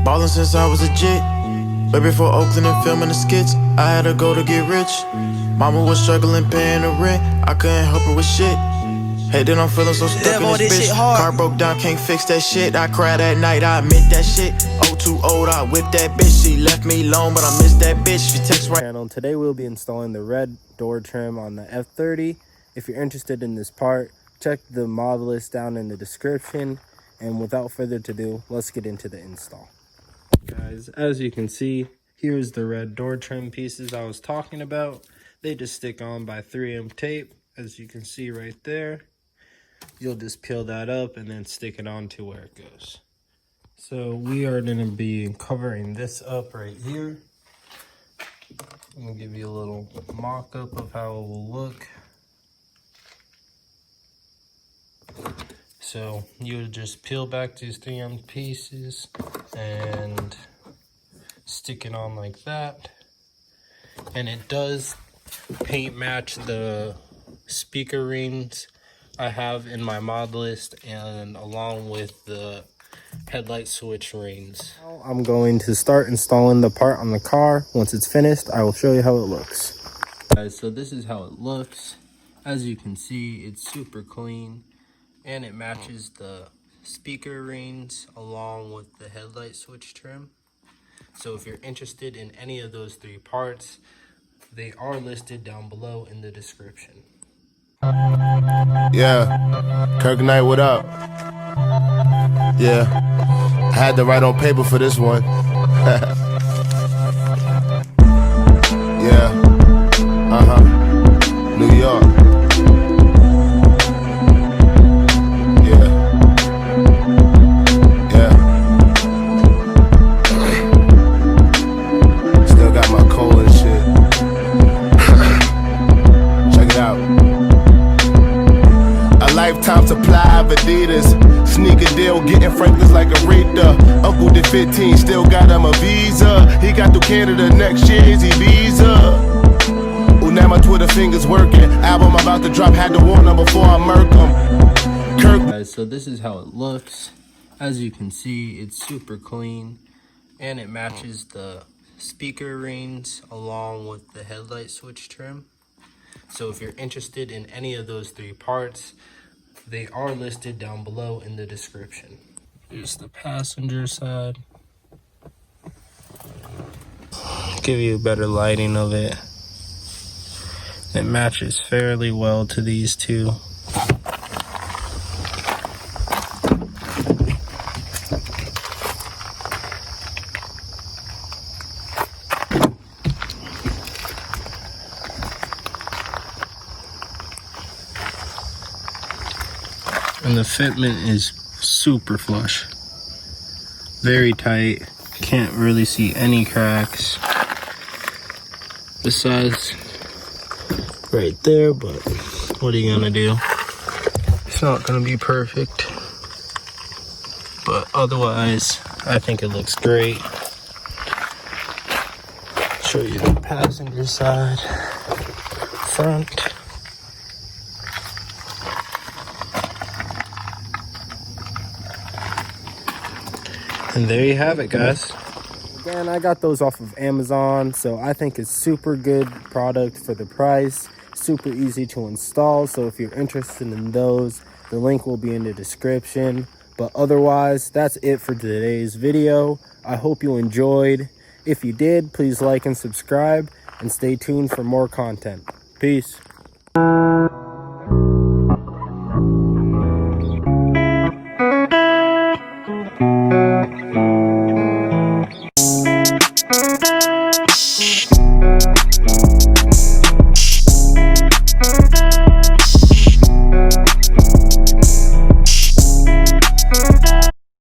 Ballin' since I was a jit. Way before Oakland and filming the skits, I had to go to get rich. Mama was struggling paying the rent, I couldn't help her with shit. Hey, then I'm feeling so stuck in this bitch. Car broke down, can't fix that shit. I cried at night, I admit that shit. Oh, too old, I whipped that bitch. She left me alone, but I miss that bitch. She texts right. Today we'll be installing the red door trim on the F30. If you're interested in this part, check the mod list down in the description. And without further ado, let's get into the install. Guys, as you can see, here's the red door trim pieces I was talking about. They just stick on by 3M tape, as you can see right there. You'll just peel that up and then stick it on to where it goes. So we are going to be covering this up right here. I'm going to give you a little mock-up of how it will look. So you would just peel back these 3M pieces and stick it on like that. And it does paint match the speaker rings I have in my mod list, and along with the headlight switch rings. Now I'm going to start installing the part on the car. Once it's finished, I will show you how it looks. Guys, so this is how it looks. As you can see, it's super clean and it matches the speaker rings along with the headlight switch trim. So if you're interested in any of those three parts, they are listed down below in the description. Yeah, Kirk Knight, what up? Yeah, I had to write on paper for this one. Yeah, New York. Yeah, yeah. Still got my cold and shit. Check it out. A lifetime supply of Adidas. Sneaker deal, getting Franklin's like a Rita. Uncle did 15, still got him a visa. He got through Canada next year, is he visa? Ooh, now my Twitter fingers working. Album about to drop, had to warn him before I murk him. Kirk. Guys, so this is how it looks. As you can see, it's super clean and it matches the speaker rings along with the headlight switch trim. So if you're interested in any of those three parts, they are listed down below in the description. Here's the passenger side. Give you a better lighting of it. It matches fairly well to these two. And the fitment is super flush. Very tight. Can't really see any cracks. Besides right there, but what are you gonna do? It's not gonna be perfect. But otherwise, I think it looks great. Show you the passenger side, front. And there you have it, guys. Again, I got those off of Amazon, so I think it's super good product for the price. Super easy to install, so if you're interested in those, the link will be in the description. But otherwise, that's it for today's video. I hope you enjoyed. If you did, please like and subscribe, and stay tuned for more content. Peace.